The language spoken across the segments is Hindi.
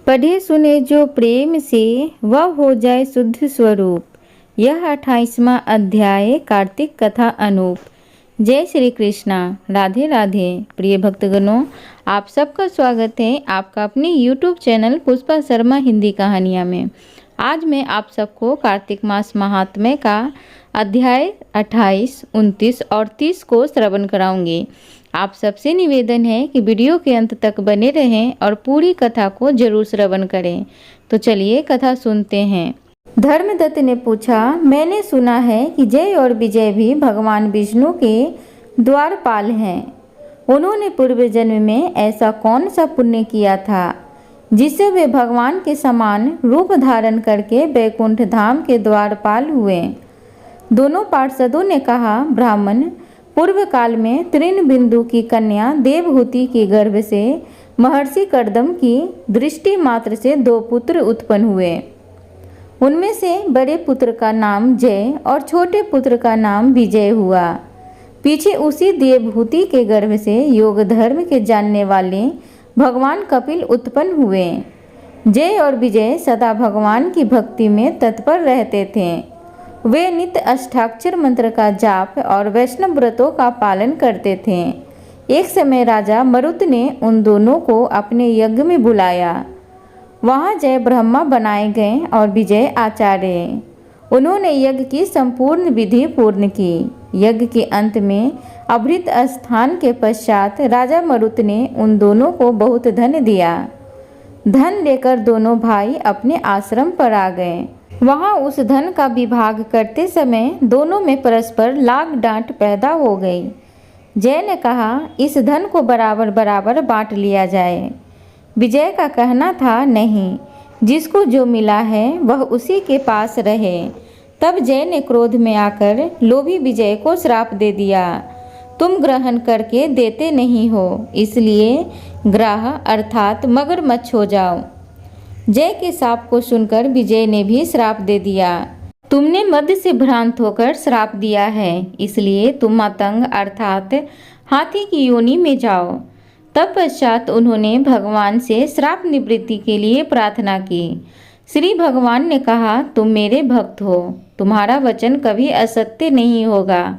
पढ़े सुने जो प्रेम से वह हो जाए शुद्ध स्वरूप। यह 28वां अध्याय कार्तिक कथा अनूप। जय श्री कृष्णा। राधे राधे। प्रिय भक्तगणों, आप सबका स्वागत है आपका अपने YouTube चैनल पुष्पा शर्मा हिंदी कहानियाँ में। आज मैं आप सबको कार्तिक मास महात्म्य का अध्याय 28, 29 और 30 को श्रवण कराऊंगी। आप सबसे निवेदन है कि वीडियो के अंत तक बने रहें और पूरी कथा को जरूर श्रवण करें। तो चलिए कथा सुनते हैं। धर्मदत्त ने पूछा, मैंने सुना है कि जय और विजय भी भगवान विष्णु के द्वारपाल हैं। उन्होंने पूर्व जन्म में ऐसा कौन सा पुण्य किया था जिससे वे भगवान के समान रूप धारण करके बैकुंठ धाम के द्वारपाल हुए। दोनों पार्षदों ने कहा, ब्राह्मण, पूर्व काल में तृणबिंदु की कन्या देवहूति के गर्भ से महर्षि कर्दम की दृष्टि मात्र से 2 पुत्र उत्पन्न हुए। उनमें से बड़े पुत्र का नाम जय और छोटे पुत्र का नाम विजय हुआ। पीछे उसी देवहूति के गर्भ से योग धर्म के जानने वाले भगवान कपिल उत्पन्न हुए। जय और विजय सदा भगवान की भक्ति में तत्पर रहते थे। वे नित्य अष्टाक्षर मंत्र का जाप और वैष्णव व्रतों का पालन करते थे। एक समय राजा मरुत ने उन दोनों को अपने यज्ञ में बुलाया। वहां जय ब्रह्मा बनाए गए और विजय आचार्य। उन्होंने यज्ञ की संपूर्ण विधि पूर्ण की। यज्ञ के अंत में अभृत स्थान के पश्चात राजा मरुत ने उन दोनों को बहुत धन दिया। धन लेकर दोनों भाई अपने आश्रम पर आ गए। वहां उस धन का विभाग करते समय दोनों में परस्पर लाग डांट पैदा हो गई। जय ने कहा, इस धन को बराबर बराबर बांट लिया जाए। विजय का कहना था, नहीं, जिसको जो मिला है वह उसी के पास रहे। तब जय ने क्रोध में आकर लोभी विजय को श्राप दे दिया, तुम ग्रहण करके देते नहीं हो, इसलिए ग्राह अर्थात मगरमच्छ हो जाओ। जय के श्राप को सुनकर विजय ने भी श्राप दे दिया, तुमने मद से भ्रांत होकर श्राप दिया है, इसलिए तुम मतंग अर्थात हाथी की योनि में जाओ। तत्पश्चात उन्होंने भगवान से श्राप निवृत्ति के लिए प्रार्थना की। श्री भगवान ने कहा, तुम मेरे भक्त हो, तुम्हारा वचन कभी असत्य नहीं होगा।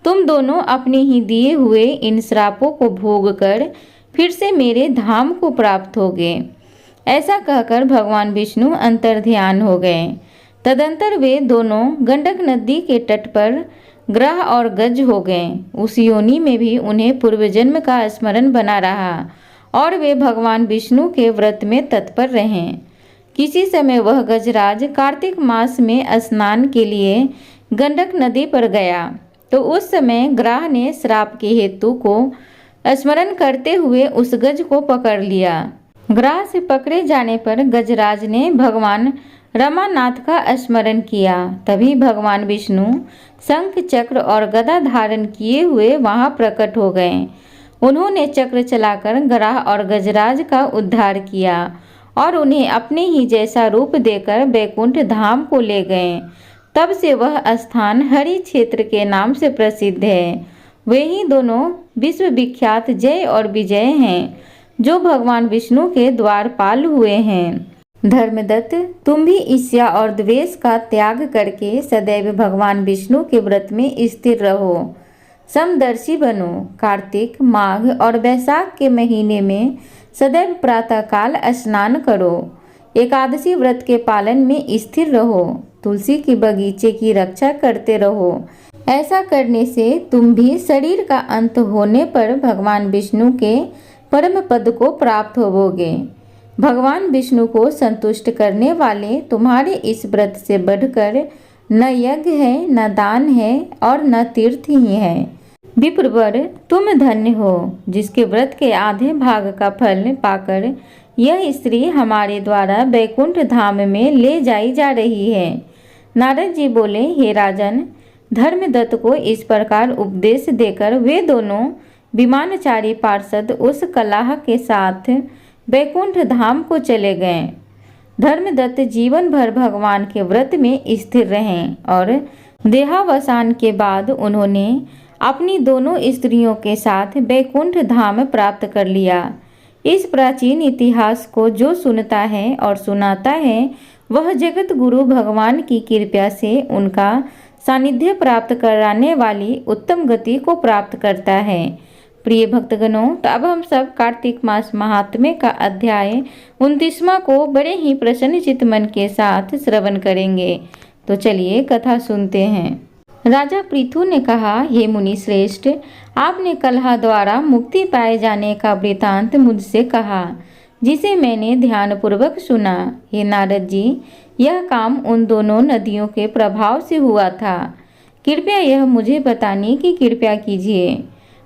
तुम दोनों अपने ही दिए हुए इन श्रापों को भोग कर फिर से मेरे धाम को प्राप्त होगे। ऐसा कहकर भगवान विष्णु अंतर्ध्यान हो गए। तदंतर वे दोनों गंडक नदी के तट पर ग्रह और गज हो गए। उस योनि में भी उन्हें पूर्व जन्म का स्मरण बना रहा और वे भगवान विष्णु के व्रत में तत्पर रहे। किसी समय वह गजराज कार्तिक मास में स्नान के लिए गंडक नदी पर गया, तो उस समय ग्रह ने श्राप के हेतु को स्मरण करते हुए उस गज को पकड़ लिया। ग्रह से पकड़े जाने पर गजराज ने भगवान रमानाथ का स्मरण किया। तभी भगवान विष्णु शंख चक्र और गदा धारण किए हुए वहां प्रकट हो गए। उन्होंने चक्र चलाकर ग्रह और गजराज का उद्धार किया और उन्हें अपने ही जैसा रूप देकर बैकुंठ धाम को ले गए। तब से वह स्थान हरि क्षेत्र के नाम से प्रसिद्ध है। वे ही दोनों विश्वविख्यात जय और विजय हैं, जो भगवान विष्णु के द्वारपाल हुए हैं। धर्मदत्त, तुम भी ईर्ष्या और द्वेष का त्याग करके सदैव भगवान विष्णु के व्रत में स्थिर रहो। समदर्शी बनो। कार्तिक, माघ और वैशाख के महीने में सदैव प्रातःकाल स्नान करो। एकादशी व्रत के पालन में स्थिर रहो। तुलसी के बगीचे की रक्षा करते रहो। ऐसा करने से तुम भी शरीर का अंत होने पर भगवान विष्णु के परम पद को प्राप्त होवोगे। भगवान विष्णु को संतुष्ट करने वाले तुम्हारे इस व्रत से बढ़कर न यज्ञ है, न दान है और न तीर्थ ही है। विप्रवर, तुम धन्य हो, जिसके व्रत के आधे भाग का फल पाकर यह स्त्री हमारे द्वारा बैकुंठ धाम में ले जाई जा रही है। नारद जी बोले, हे राजन, धर्मदत्त को इस प्रकार उपदेश देकर वे दोनों विमानचारी पार्षद उस कलाह के साथ बैकुंठ धाम को चले गए। धर्मदत्त जीवन भर भगवान के व्रत में स्थिर रहे और देहावसान के बाद उन्होंने अपनी दोनों स्त्रियों के साथ बैकुंठ धाम प्राप्त कर लिया। इस प्राचीन इतिहास को जो सुनता है और सुनाता है वह जगत गुरु भगवान की कृपा से उनका सानिध्य प्राप्त कराने वाली उत्तम गति को प्राप्त करता है। प्रिय भक्तगणों, तो अब हम सब कार्तिक मास महात्म्य का अध्याय 29वां को बड़े ही प्रसन्नचित्त मन के साथ श्रवण करेंगे। तो चलिए कथा सुनते हैं। राजा पृथु ने कहा, हे मुनि श्रेष्ठ, आपने कलह द्वारा मुक्ति पाए जाने का वृतांत मुझसे कहा, जिसे मैंने ध्यानपूर्वक सुना। हे नारद जी, यह काम उन दोनों नदियों के प्रभाव से हुआ था। कृपया यह मुझे बताने की कृपा कीजिए।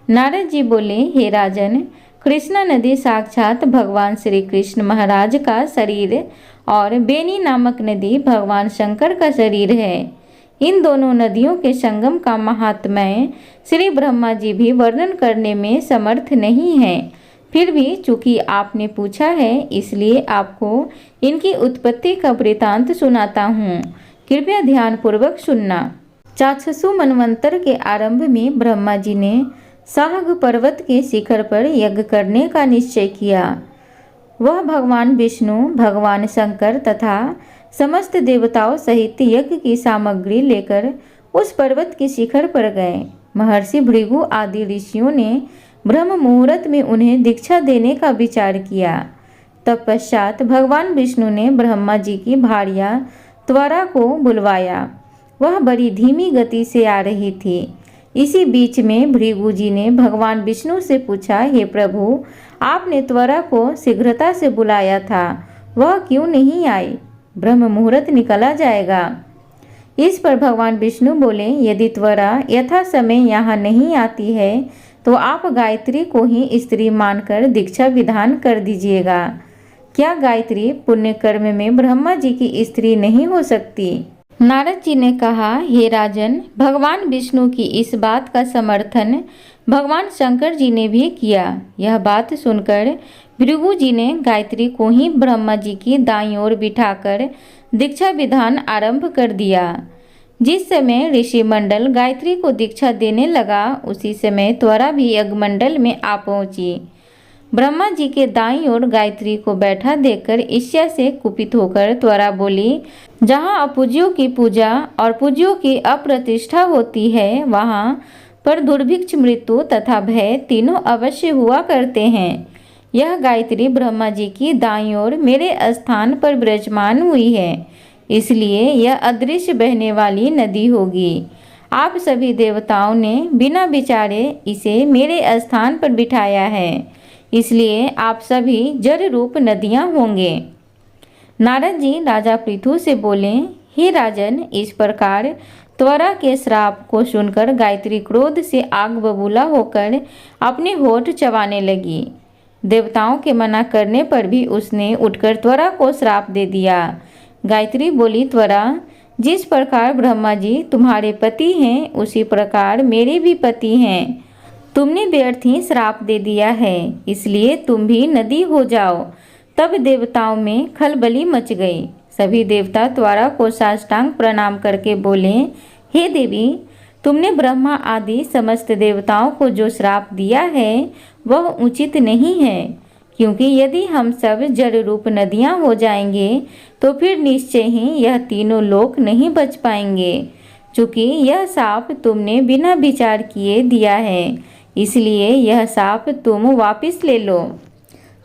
नारद जी बोले, हे राजन, कृष्णा नदी साक्षात भगवान श्री कृष्ण महाराज का शरीर और बेनी नामक नदी भगवान शंकर का शरीर है। इन दोनों नदियों के संगम का महात्म्य श्री ब्रह्मा जी भी वर्णन करने में समर्थ नहीं है। फिर भी चूंकि आपने पूछा है, इसलिए आपको इनकी उत्पत्ति का वृतांत सुनाता हूँ। कृपया ध्यानपूर्वक सुनना। चाक्षसु मनवंतर के आरंभ में ब्रह्मा जी ने साहग पर्वत के शिखर पर यज्ञ करने का निश्चय किया। वह भगवान विष्णु, भगवान शंकर तथा समस्त देवताओं सहित यज्ञ की सामग्री लेकर उस पर्वत के शिखर पर गए। महर्षि भृगु आदि ऋषियों ने ब्रह्म मुहूर्त में उन्हें दीक्षा देने का विचार किया। तत्पश्चात भगवान विष्णु ने ब्रह्मा जी की भार्या त्वरा को बुलवाया। वह बड़ी धीमी गति से आ रही थी। इसी बीच में भृगु जी ने भगवान विष्णु से पूछा, हे प्रभु, आपने त्वरा को शीघ्रता से बुलाया था, वह क्यों नहीं आई? ब्रह्म मुहूर्त निकला जाएगा। इस पर भगवान विष्णु बोले, यदि त्वरा यथा समय यहाँ नहीं आती है तो आप गायत्री को ही स्त्री मानकर दीक्षा विधान कर दीजिएगा। क्या गायत्री पुण्य कर्म में ब्रह्मा जी की स्त्री नहीं हो सकती? नारद जी ने कहा, हे राजन, भगवान विष्णु की इस बात का समर्थन भगवान शंकर जी ने भी किया। यह बात सुनकर भृगु जी ने गायत्री को ही ब्रह्मा जी की दाईं ओर बिठाकर दीक्षा विधान आरंभ कर दिया। जिस समय ऋषि मंडल गायत्री को दीक्षा देने लगा, उसी समय त्वरा भी यज्ञमंडल में आ पहुंची। ब्रह्मा जी के दाईं ओर गायत्री को बैठा देखकर ईर्ष्या से कुपित होकर त्वरा बोली, जहाँ अपूज्यों की पूजा और पूज्यों की अप्रतिष्ठा होती है, वहाँ पर दुर्भिक्ष, मृत्यु तथा भय तीनों अवश्य हुआ करते हैं। यह गायत्री ब्रह्मा जी की दाईं ओर मेरे स्थान पर विराजमान हुई है, इसलिए यह अदृश्य बहने वाली नदी होगी। आप सभी देवताओं ने बिना विचारे इसे मेरे स्थान पर बिठाया है, इसलिए आप सभी जल रूप नदियां होंगे। नारद जी राजा पृथु से बोले, हे राजन, इस प्रकार त्वरा के श्राप को सुनकर गायत्री क्रोध से आग बबूला होकर अपने होठ चबाने लगी। देवताओं के मना करने पर भी उसने उठकर त्वरा को श्राप दे दिया। गायत्री बोली, त्वरा, जिस प्रकार ब्रह्मा जी तुम्हारे पति हैं, उसी प्रकार मेरे भी पति हैं। तुमने व्यर्थ ही श्राप दे दिया है, इसलिए तुम भी नदी हो जाओ। तब देवताओं में खलबली मच गई। सभी देवता त्वरा को साष्टांग प्रणाम करके बोले, हे देवी, तुमने ब्रह्मा आदि समस्त देवताओं को जो श्राप दिया है वह उचित नहीं है, क्योंकि यदि हम सब जल रूप नदियां हो जाएंगे तो फिर निश्चय ही यह तीनों लोक नहीं बच पाएंगे। चूँकि यह शाप तुमने बिना विचार किए दिया है, इसलिए यह शाप तुम वापस ले लो।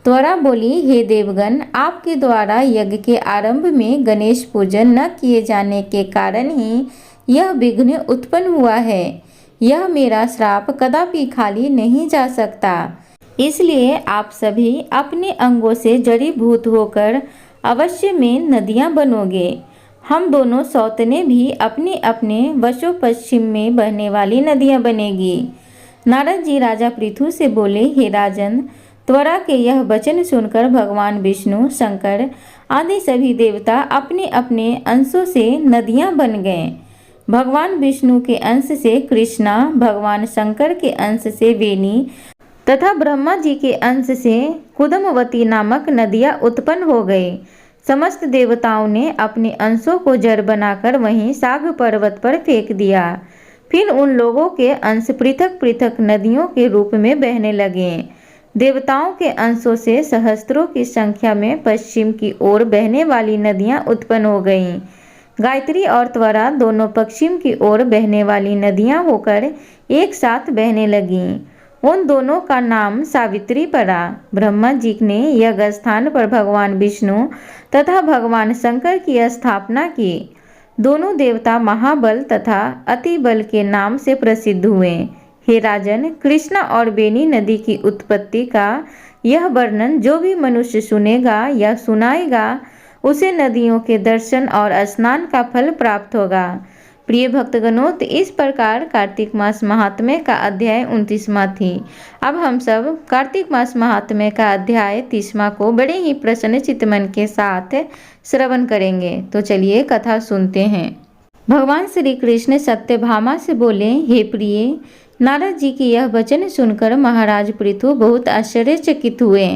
त्वरा बोली, हे देवगण, आपके द्वारा यज्ञ के आरंभ में गणेश पूजन न किए जाने के कारण ही यह विघ्न उत्पन्न हुआ है। यह मेरा श्राप कदापि खाली नहीं जा सकता, इसलिए आप सभी अपने अंगों से जड़ीभूत होकर अवश्य में नदियां बनोगे। हम दोनों सौतने भी अपने अपने वशो पश्चिम में बहने वाली नदियां बनेगी। नारद जी राजा पृथु से बोले, हे राजन, त्वरा के यह वचन सुनकर भगवान विष्णु, शंकर आदि सभी देवता अपने अपने अंशों से नदियां बन गए। भगवान विष्णु के अंश से कृष्णा, भगवान शंकर के अंश से वेणी तथा ब्रह्मा जी के अंश से कुदमवती नामक नदियां उत्पन्न हो गई। समस्त देवताओं ने अपने अंशों को जड़ बनाकर वहीं साग पर्वत पर फेंक दिया। फिर उन लोगों के अंश पृथक पृथक नदियों के रूप में बहने लगे। देवताओं के अंशों से सहस्त्रों की संख्या में पश्चिम की ओर बहने वाली नदियां उत्पन्न हो गईं। गायत्री और त्वरा दोनों पश्चिम की ओर बहने वाली नदियां होकर एक साथ बहने लगीं। उन दोनों का नाम सावित्री पड़ा। ब्रह्मा जी ने यज्ञ स्थान पर भगवान विष्णु तथा भगवान शंकर की स्थापना की। दोनों देवता महाबल तथा अति बल के नाम से प्रसिद्ध हुए। हे राजन, कृष्णा और बेनी नदी की उत्पत्ति का यह वर्णन जो भी मनुष्य सुनेगा या सुनाएगा उसे नदियों के दर्शन और स्नान का फल प्राप्त होगा। प्रिय भक्तगणों, तो इस प्रकार कार्तिक मास महात्म्य का अध्याय 29वां थी। अब हम सब कार्तिक मास महात्म्य का अध्याय 30वां को बड़े ही प्रसन्न चित्त मन के साथ श्रवण करेंगे। तो चलिए कथा सुनते हैं। भगवान श्री कृष्ण सत्यभामा से बोले, हे प्रिय, नारद जी की यह वचन सुनकर महाराज पृथु बहुत आश्चर्यचकित हुए।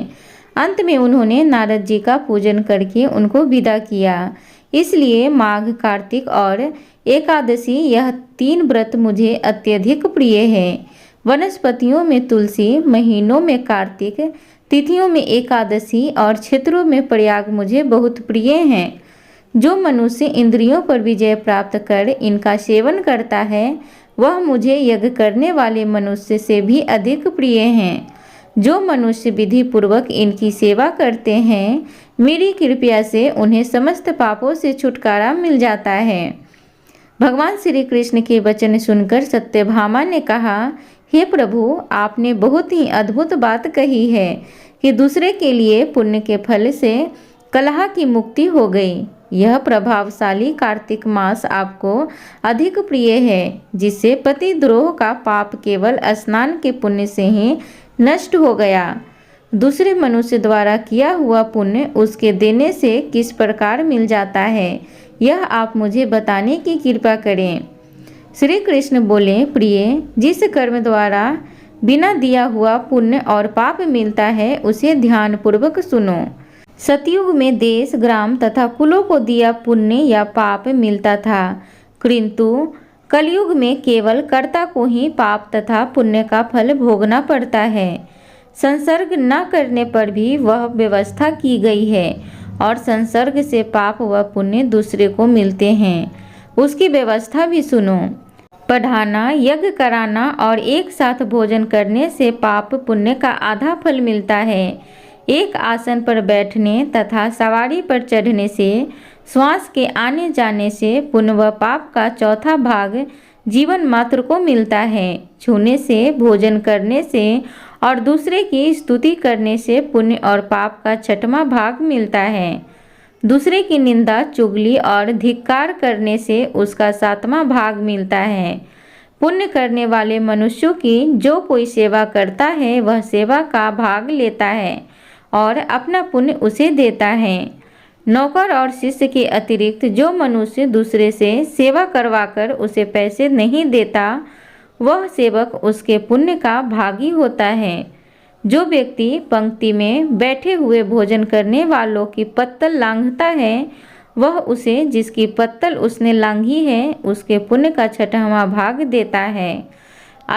अंत में उन्होंने नारद जी का पूजन करके उनको विदा किया। इसलिए माघ, कार्तिक और एकादशी यह 3 व्रत मुझे अत्यधिक प्रिय है। वनस्पतियों में तुलसी, महीनों में कार्तिक, तिथियों में एकादशी और क्षेत्रों में प्रयाग मुझे बहुत प्रिय हैं। जो मनुष्य इंद्रियों पर विजय प्राप्त कर इनका सेवन करता है वह मुझे यज्ञ करने वाले मनुष्य से भी अधिक प्रिय हैं। जो मनुष्य विधि पूर्वक इनकी सेवा करते हैं मेरी कृपा से उन्हें समस्त पापों से छुटकारा मिल जाता है। भगवान श्री कृष्ण के वचन सुनकर सत्यभामा ने कहा, हे प्रभु, आपने बहुत ही अद्भुत बात कही है कि दूसरे के लिए पुण्य के फल से कलह की मुक्ति हो गई। यह प्रभावशाली कार्तिक मास आपको अधिक प्रिय है, जिससे पतिद्रोह का पाप केवल स्नान के पुण्य से ही नष्ट हो गया। दूसरे मनुष्य द्वारा किया हुआ पुण्य उसके देने से किस प्रकार मिल जाता है, यह आप मुझे बताने की कृपा करें। श्री कृष्ण बोले, प्रिय, जिस कर्म द्वारा बिना दिया हुआ पुण्य और पाप मिलता है उसे ध्यान पूर्वक सुनो। सतयुग में देश, ग्राम तथा कुलों को दिया पुण्य या पाप मिलता था, किंतु कलयुग में केवल कर्ता को ही पाप तथा पुण्य का फल भोगना पड़ता है। संसर्ग न करने पर भी वह व्यवस्था की गई है और संसर्ग से पाप व पुण्य दूसरे को मिलते हैं। उसकी व्यवस्था भी सुनो। पढ़ाना, यज्ञ कराना और एक साथ भोजन करने से पाप पुण्य का आधा फल मिलता है। एक आसन पर बैठने तथा सवारी पर चढ़ने से, श्वास के आने जाने से पुण्य व पाप का चौथा भाग जीवन मात्र को मिलता है। छूने से, भोजन करने से और दूसरे की स्तुति करने से पुण्य और पाप का 6वां भाग मिलता है। दूसरे की निंदा, चुगली और धिक्कार करने से उसका 7वां भाग मिलता है। पुण्य करने वाले मनुष्यों की जो कोई सेवा करता है वह सेवा का भाग लेता है और अपना पुण्य उसे देता है। नौकर और शिष्य के अतिरिक्त जो मनुष्य दूसरे से सेवा करवाकर उसे पैसे नहीं देता वह सेवक उसके पुण्य का भागी होता है। जो व्यक्ति पंक्ति में बैठे हुए भोजन करने वालों की पत्तल लांघता है वह उसे जिसकी पत्तल उसने लांघी है उसके पुण्य का 6वां भाग देता है।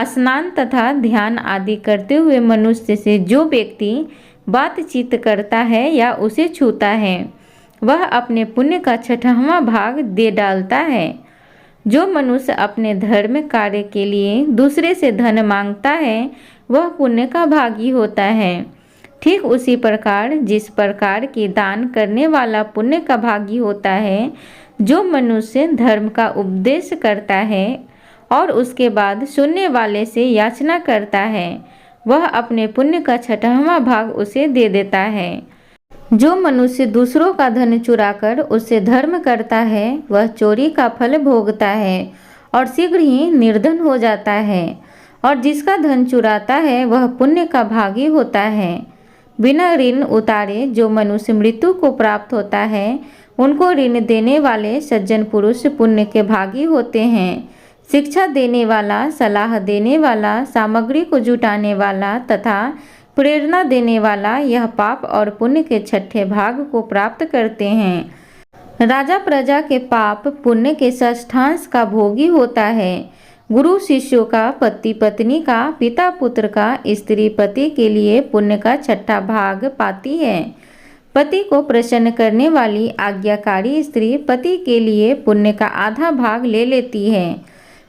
स्नान तथा ध्यान आदि करते हुए मनुष्य से जो व्यक्ति बातचीत करता है या उसे छूता है वह अपने पुण्य का 6वां भाग दे डालता है। जो मनुष्य अपने धर्म कार्य के लिए दूसरे से धन मांगता है वह पुण्य का भागी होता है। ठीक उसी प्रकार जिस प्रकार की दान करने वाला पुण्य का भागी होता है, जो मनुष्य धर्म का उपदेश करता है और उसके बाद सुनने वाले से याचना करता है वह अपने पुण्य का 6वां भाग उसे दे देता है। जो मनुष्य दूसरों का धन चुराकर उससे धर्म करता है वह चोरी का फल भोगता है और शीघ्र ही निर्धन हो जाता है। और जिसका धन चुराता है वह पुण्य का भागी होता है। बिना ऋण उतारे जो मनुष्य मृत्यु को प्राप्त होता है उनको ऋण देने वाले सज्जन पुरुष पुण्य के भागी होते हैं। शिक्षा देने वाला, सलाह देने वाला, सामग्री को जुटाने वाला तथा प्रेरणा देने वाला यह पाप और पुण्य के 6ठे भाग को प्राप्त करते हैं। राजा प्रजा के पाप पुण्य के षष्ठांश का भोगी होता है। गुरु शिष्यों का, पति पत्नी का, पिता पुत्र का, स्त्री पति के लिए पुण्य का छठा भाग पाती है। पति को प्रसन्न करने वाली आज्ञाकारी स्त्री पति के लिए पुण्य का आधा भाग ले लेती है।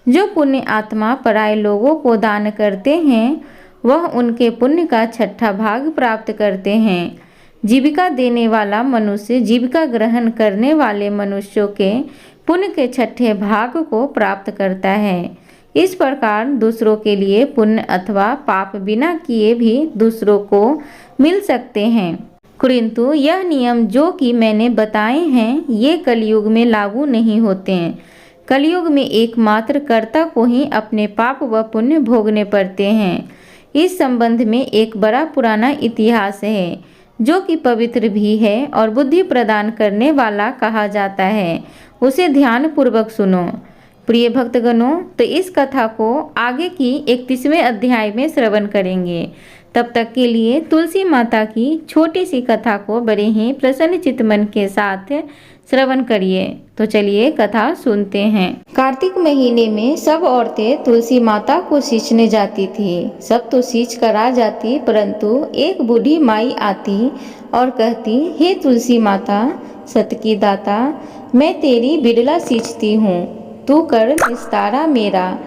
जो पुण्य आत्मा पराये लोगों को दान करते हैं वह उनके पुण्य का छठा भाग प्राप्त करते हैं। जीविका देने वाला मनुष्य जीविका ग्रहण करने वाले मनुष्यों के पुण्य के छठे भाग को प्राप्त करता है। इस प्रकार दूसरों के लिए पुण्य अथवा पाप बिना किए भी दूसरों को मिल सकते हैं, किंतु यह नियम जो कि मैंने बताए हैं ये कलयुग में लागू नहीं होते हैं। कलयुग में एकमात्र कर्ता को ही अपने पाप व पुण्य भोगने पड़ते हैं। इस संबंध में एक बड़ा पुराना इतिहास है जो कि पवित्र भी है और बुद्धि प्रदान करने वाला कहा जाता है। उसे ध्यान पूर्वक सुनो। प्रिय भक्तगणों, तो इस कथा को आगे की 31वें अध्याय में श्रवण करेंगे। तब तक के लिए तुलसी माता की छोटी सी कथा को बड़े ही प्रसन्न चित्त मन के साथ श्रवण करिए। तो चलिए कथा सुनते हैं। कार्तिक महीने में सब औरतें तुलसी माता को सींचने जाती थी। सब तो सींच कर आ जाती, परंतु एक बूढ़ी माई आती और कहती, हे तुलसी माता, सत की दाता, मैं तेरी बिड़ला सींचती हूँ, तू कर निस्तारा मेरा।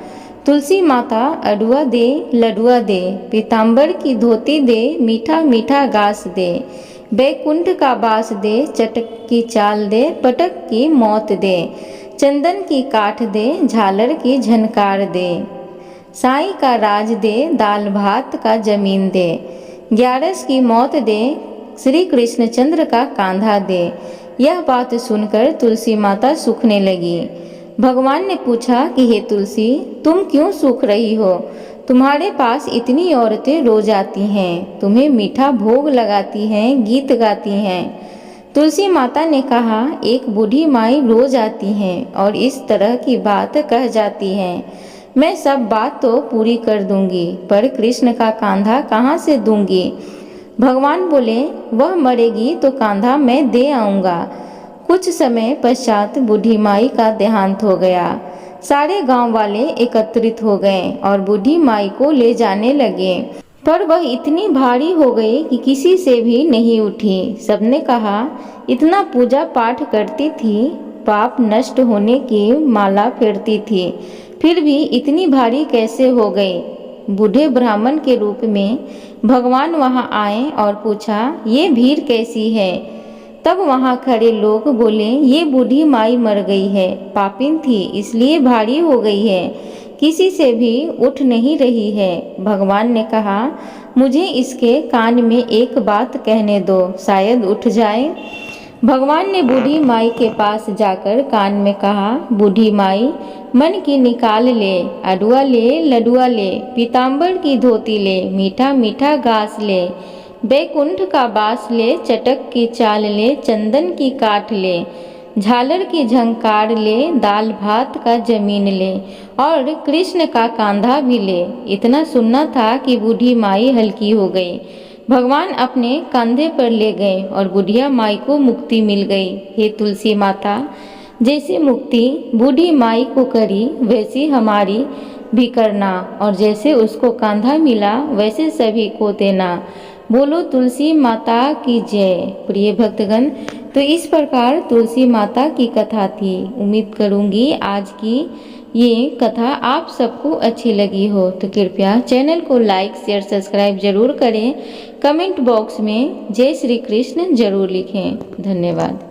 तुलसी माता अडुआ दे, लडुआ दे, पीताम्बर की धोती दे, मीठा मीठा घास दे, बैकुंठ का बास दे, चटक की चाल दे, पटक की मौत दे, चंदन की काठ दे, झालर की झनकार दे, साई का राज दे, दाल भात का जमीन दे, ग्यारस की मौत दे, श्री कृष्णचंद्र का कांधा दे। यह बात सुनकर तुलसी माता सूखने लगी। भगवान ने पूछा कि हे तुलसी, तुम क्यों सूख रही हो? तुम्हारे पास इतनी औरतें रोज आती हैं, तुम्हें मीठा भोग लगाती हैं, गीत गाती हैं। तुलसी माता ने कहा, एक बूढ़ी माई रोज आती हैं और इस तरह की बात कह जाती हैं। मैं सब बात तो पूरी कर दूंगी, पर कृष्ण का कांधा कहाँ से दूंगी? भगवान बोले, वह मरेगी तो कांधा मैं दे आऊँगा। कुछ समय पश्चात बूढ़ी माई का देहांत हो गया। सारे गांव वाले एकत्रित हो गए और बूढ़ी माई को ले जाने लगे, पर वह इतनी भारी हो गई कि किसी से भी नहीं उठी। सबने कहा, इतना पूजा पाठ करती थी, पाप नष्ट होने की माला फेरती थी, फिर भी इतनी भारी कैसे हो गई? बूढ़े ब्राह्मण के रूप में भगवान वहां आए और पूछा, ये भीड़ कैसी है? तब वहां खड़े लोग बोले, ये बूढ़ी माई मर गई है, पापिन थी इसलिए भारी हो गई है, किसी से भी उठ नहीं रही है। भगवान ने कहा, मुझे इसके कान में एक बात कहने दो, शायद उठ जाए। भगवान ने बूढ़ी माई के पास जाकर कान में कहा, बूढ़ी माई, मन की निकाल ले, अडुआ ले, लडुआ ले, पीताम्बर की धोती ले, मीठा मीठा घास ले, बैकुंठ का बास ले, चटक की चाल ले, चंदन की काठ ले, झालर की झंकार ले, दाल भात का जमीन ले और कृष्ण का कांधा भी ले। इतना सुनना था कि बूढ़ी माई हल्की हो गई। भगवान अपने कंधे पर ले गए और बुढ़िया माई को मुक्ति मिल गई। हे तुलसी माता, जैसे मुक्ति बूढ़ी माई को करी वैसी हमारी भी करना, और जैसे उसको कांधा मिला वैसे सभी को देना। बोलो तुलसी माता की जय। प्रिय भक्तगण, तो इस प्रकार तुलसी माता की कथा थी। उम्मीद करूंगी आज की ये कथा आप सबको अच्छी लगी हो, तो कृपया चैनल को लाइक शेयर सब्सक्राइब जरूर करें। कमेंट बॉक्स में जय श्री कृष्ण जरूर लिखें। धन्यवाद।